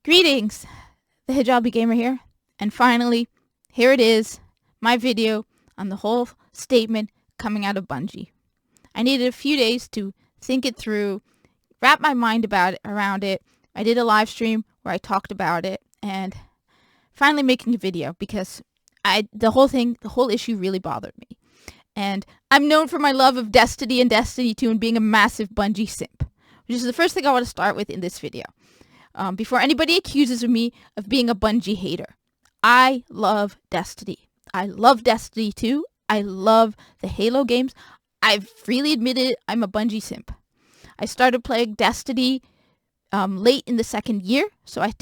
Greetings, the Hijabi Gamer here, and finally, here it is, my video on the whole statement coming out of Bungie. I needed a few days to think it through, wrap my mind around it. I did a live stream where I talked about it, and finally making a video because the whole issue really bothered me. And I'm known for my love of Destiny and Destiny 2 and being a massive Bungie simp, which is the first thing I want to start with in this video. Before anybody accuses me of being a Bungie hater, I love Destiny. I love Destiny 2. I love the Halo games. I've freely admitted I'm a Bungie simp. I started playing Destiny late in the second year, so I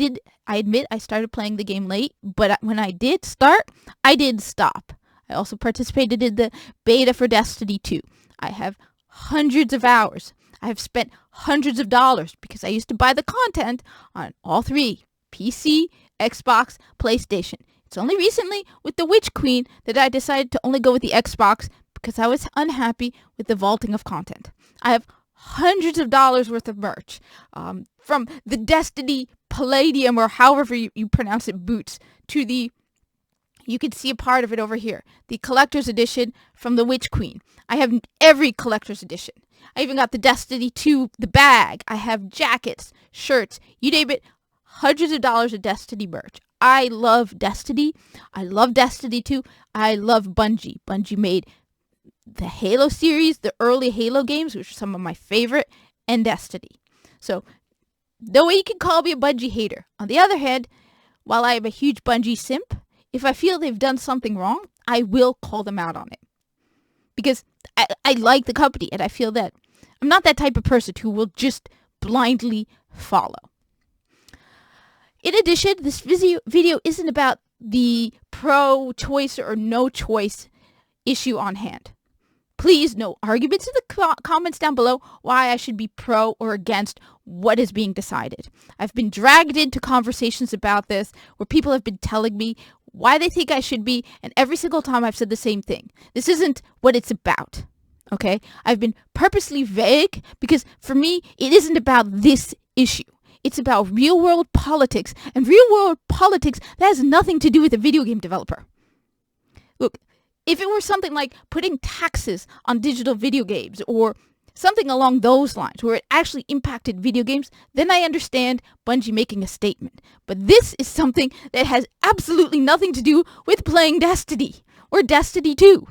admit I started playing the game late, but when I did start, I didn't stop. I also participated in the beta for Destiny 2. I have hundreds of hours. I have spent hundreds of dollars because I used to buy the content on all three, PC, Xbox, PlayStation. It's only recently with the Witch Queen that I decided to only go with the Xbox because I was unhappy with the vaulting of content. I have hundreds of dollars worth of merch, from the Destiny Palladium or however you pronounce it boots to the, you can see a part of it over here, the collector's edition from the Witch Queen. I have every collector's edition. I even got the Destiny 2, the bag. I have jackets, shirts, you name it, hundreds of dollars of Destiny merch. I love Destiny. I love Destiny 2. I love Bungie. Bungie made the Halo series, the early Halo games, which are some of my favorite, and Destiny. So, no way you can call me a Bungie hater. On the other hand, while I am a huge Bungie simp, if I feel they've done something wrong, I will call them out on it. Because I like the company, and I feel that I'm not that type of person who will just blindly follow. In addition, this video isn't about the pro-choice or no-choice issue on hand. Please, no arguments in the comments down below why I should be pro or against what is being decided. I've been dragged into conversations about this where people have been telling me why they think I should be, and every single time I've said the same thing. This isn't what it's about, okay? I've been purposely vague because for me, it isn't about this issue. It's about real-world politics, and real-world politics, that has nothing to do with a video game developer. Look, if it were something like putting taxes on digital video games or something along those lines where it actually impacted video games, then I understand Bungie making a statement. But this is something that has absolutely nothing to do with playing Destiny or Destiny 2.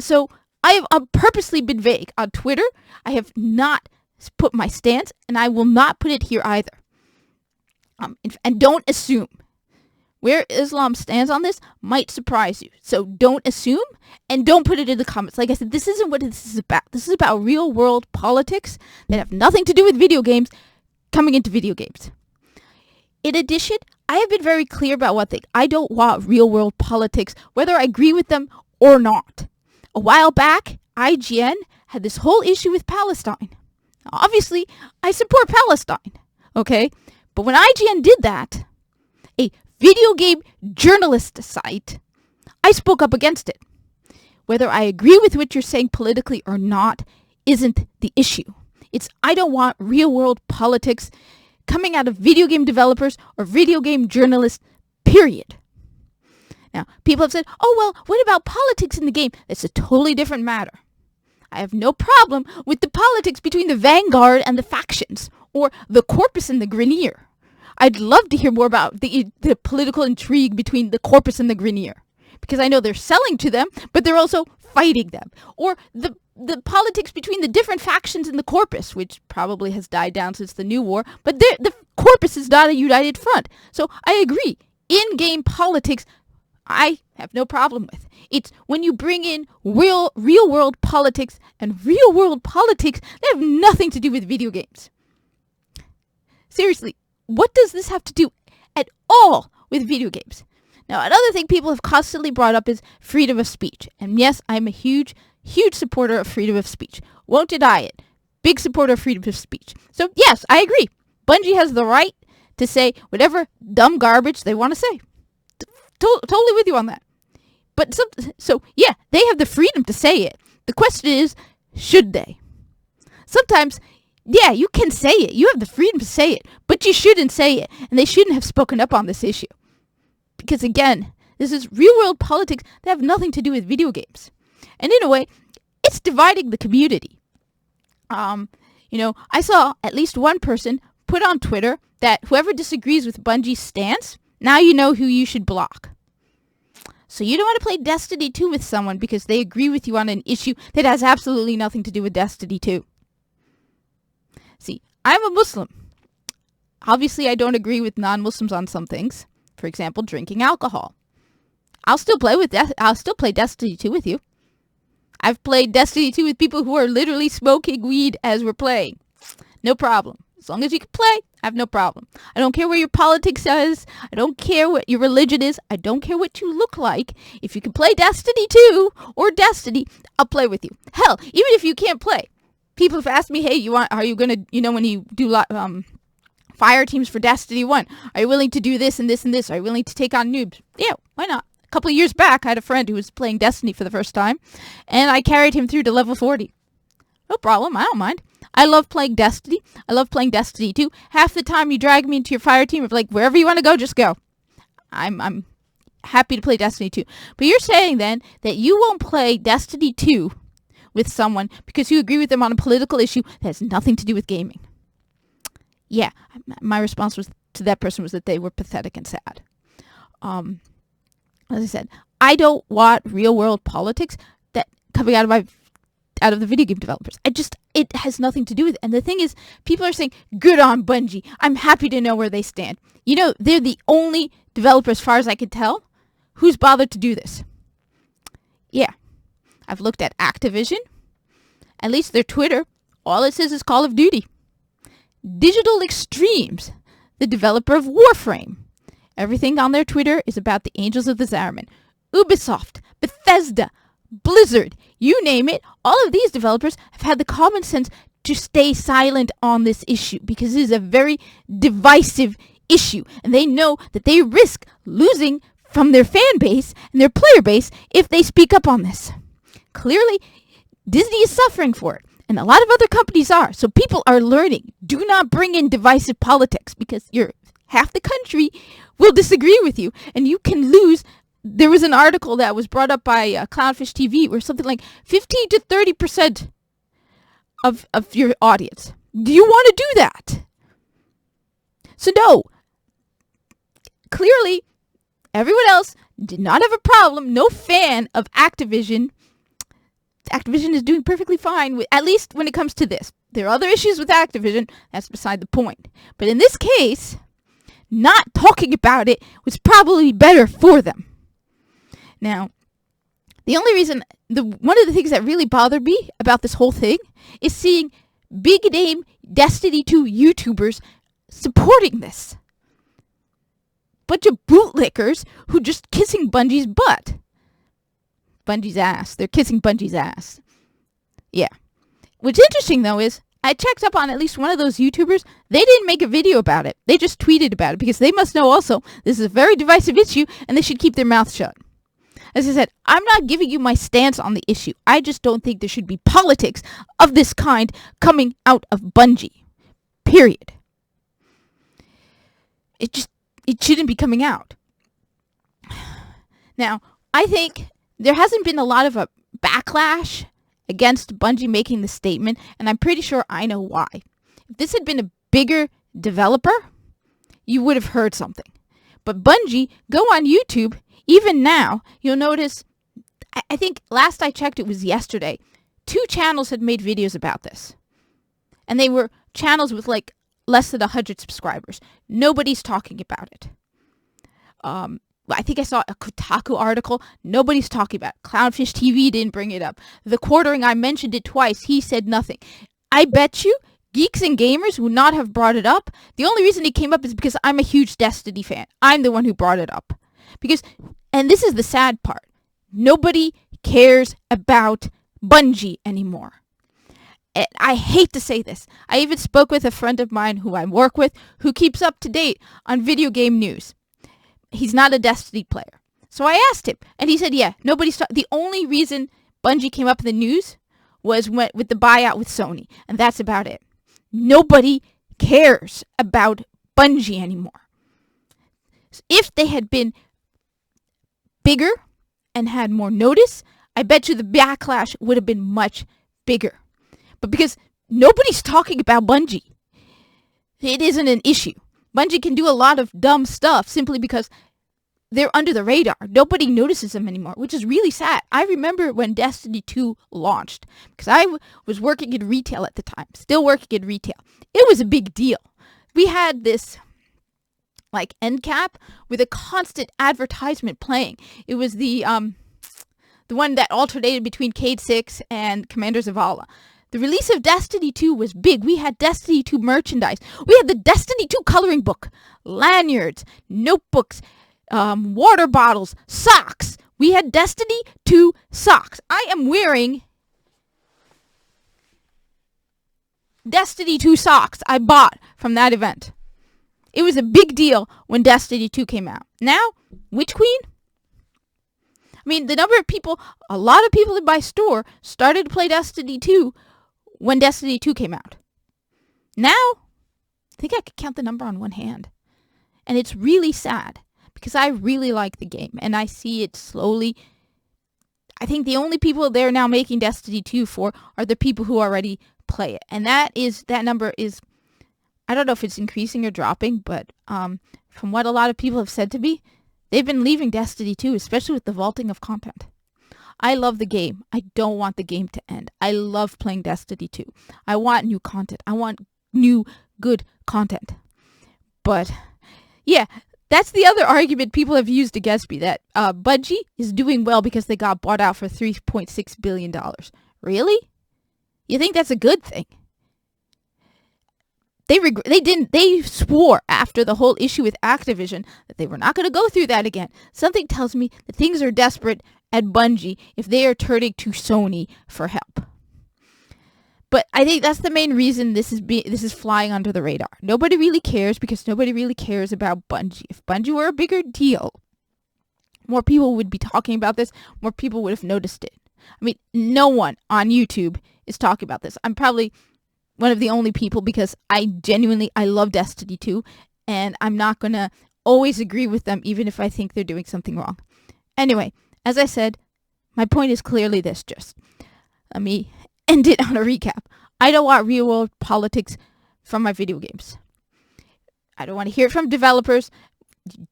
So I have purposely been vague. On Twitter, I have not put my stance, and I will not put it here either. And don't assume. Where Islam stands on this might surprise you. So don't assume, and don't put it in the comments. Like I said, this isn't what this is about. This is about real-world politics that have nothing to do with video games coming into video games. In addition, I have been very clear about one thing. I don't want real-world politics, whether I agree with them or not. A while back, IGN had this whole issue with Palestine. Now, obviously, I support Palestine, okay? But when IGN did that, a video game journalist site, I spoke up against it. Whether I agree with what you're saying politically or not isn't the issue. It's I don't want real-world politics coming out of video game developers or video game journalists, period. Now, people have said, oh, well, what about politics in the game? That's a totally different matter. I have no problem with the politics between the Vanguard and the factions, or the Corpus and the Grineer. I'd love to hear more about the political intrigue between the Corpus and the Grineer, because I know they're selling to them, but they're also fighting them. Or the politics between the different factions in the Corpus, which probably has died down since the New War, but the Corpus is not a united front. So I agree. In-game politics, I have no problem with. It's when you bring in real-world politics, and real-world politics that have nothing to do with video games. Seriously. What does this have to do at all with video games? Now, another thing people have constantly brought up is freedom of speech. And yes, I'm a huge supporter of freedom of speech. Won't deny it. Big supporter of freedom of speech. So yes, I agree. Bungie has the right to say whatever dumb garbage they want to say. Totally with you on that. But so yeah, they have the freedom to say it. The question is, should they? Sometimes Yeah, you can say it. You have the freedom to say it, but you shouldn't say it. And they shouldn't have spoken up on this issue. Because again, this is real world politics that have nothing to do with video games. And in a way, it's dividing the community. I saw at least one person put on Twitter that whoever disagrees with Bungie's stance, now you know who you should block. So you don't want to play Destiny 2 with someone because they agree with you on an issue that has absolutely nothing to do with Destiny 2. See, I'm a Muslim. Obviously, I don't agree with non-Muslims on some things. For example, drinking alcohol. I'll still play Destiny 2 with you. I've played Destiny 2 with people who are literally smoking weed as we're playing. No problem. As long as you can play, I have no problem. I don't care what your politics is. I don't care what your religion is. I don't care what you look like. If you can play Destiny 2 or Destiny, I'll play with you. Hell, even if you can't play. People have asked me, hey, are you going to, when you do fire teams for Destiny 1, are you willing to do this and this and this? Are you willing to take on noobs? Yeah, why not? A couple of years back, I had a friend who was playing Destiny for the first time, and I carried him through to level 40. No problem, I don't mind. I love playing Destiny. I love playing Destiny 2. Half the time you drag me into your fire team, like, wherever you want to go, just go. I'm happy to play Destiny 2. But you're saying then that you won't play Destiny 2 with someone because you agree with them on a political issue that has nothing to do with gaming. Yeah, my response to that person was that they were pathetic and sad. As I said, I don't want real world politics that coming out of the video game developers. It has nothing to do with it. And the thing is, people are saying, good on Bungie. I'm happy to know where they stand. They're the only developer, as far as I can tell, who's bothered to do this. Yeah. I've looked at Activision. At least their Twitter, all it says is Call of Duty. Digital Extremes, the developer of Warframe. Everything on their Twitter is about the Angels of the Zariman. Ubisoft, Bethesda, Blizzard, you name it, all of these developers have had the common sense to stay silent on this issue because it is a very divisive issue. And they know that they risk losing from their fan base and their player base if they speak up on this. Clearly, Disney is suffering for it. And a lot of other companies are. So people are learning. Do not bring in divisive politics because half the country will disagree with you. And you can lose. There was an article that was brought up by Clownfish TV where something like 15 to 30% of your audience. Do you want to do that? So no. Clearly, everyone else did not have a problem. No fan of Activision. Activision is doing perfectly fine, at least when it comes to this. There are other issues with Activision. That's beside the point. But in this case, not talking about it was probably better for them. Now, the only reason, one of the things that really bothered me about this whole thing is seeing big name Destiny 2 YouTubers supporting this. Bunch of bootlickers who just kissing Bungie's butt. Bungie's ass. They're kissing Bungie's ass. Yeah. What's interesting, though, is I checked up on at least one of those YouTubers. They didn't make a video about it. They just tweeted about it because they must know also this is a very divisive issue and they should keep their mouth shut. As I said, I'm not giving you my stance on the issue. I just don't think there should be politics of this kind coming out of Bungie. Period. It shouldn't be coming out. Now, I think there hasn't been a lot of a backlash against Bungie making the statement, and I'm pretty sure I know why. If this had been a bigger developer, you would have heard something. But Bungie, go on YouTube, even now, you'll notice, I think last I checked it was yesterday, 2 channels had made videos about this. And they were channels with like less than 100 subscribers. Nobody's talking about it. I think I saw a Kotaku article. Nobody's talking about it. Clownfish TV didn't bring it up. The Quartering, I mentioned it twice. He said nothing. I bet you geeks and gamers would not have brought it up. The only reason it came up is because I'm a huge Destiny fan. I'm the one who brought it up. Because, and this is the sad part, nobody cares about Bungie anymore. And I hate to say this. I even spoke with a friend of mine who I work with who keeps up to date on video game news. He's not a Destiny player. So I asked him, and he said, yeah, the only reason Bungie came up in the news was with the buyout with Sony, and that's about it. nobody cares about Bungie anymore. If they had been bigger and had more notice, I bet you the backlash would have been much bigger. But because nobody's talking about Bungie, it isn't an issue. Bungie can do a lot of dumb stuff simply because they're under the radar. Nobody notices them anymore, which is really sad. I remember when Destiny 2 launched, because I was working in retail at the time, still working in retail. It was a big deal. We had this like end cap with a constant advertisement playing. It was the one that alternated between Cade 6 and Commander Zavala. The release of Destiny 2 was big. We had Destiny 2 merchandise. We had the Destiny 2 coloring book, lanyards, notebooks, water bottles, socks. We had Destiny 2 socks. I am wearing Destiny 2 socks I bought from that event. It was a big deal when Destiny 2 came out. Now, Witch Queen? I mean, the number of people, a lot of people in my store started to play Destiny 2 when Destiny 2 came out. Now, I think I could count the number on one hand. And it's really sad because I really like the game and I see it slowly. I think the only people they're now making Destiny 2 for are the people who already play it. And that number is, I don't know if it's increasing or dropping, but from what a lot of people have said to me, they've been leaving Destiny 2, especially with the vaulting of content. I love the game. I don't want the game to end. I love playing Destiny 2. I want new content. I want new, good content. But, yeah, that's the other argument people have used against me, that Bungie is doing well because they got bought out for $3.6 billion. Really? You think that's a good thing? They swore after the whole issue with Activision that they were not going to go through that again. Something tells me that things are desperate at Bungie if they are turning to Sony for help. But I think that's the main reason this is flying under the radar. Nobody really cares because nobody really cares about Bungie. If Bungie were a bigger deal, more people would be talking about this. More people would have noticed it. I mean, no one on YouTube is talking about this. I'm probably one of the only people because I love Destiny 2 and I'm not going to always agree with them even if I think they're doing something wrong. Anyway, as I said, my point is clearly this, just let me end it on a recap. I don't want real world politics from my video games. I don't want to hear it from developers.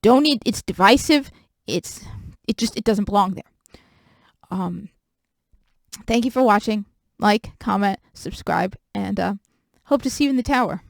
It's divisive. It doesn't belong there. Thank you for watching. Like, comment, subscribe, and hope to see you in the tower.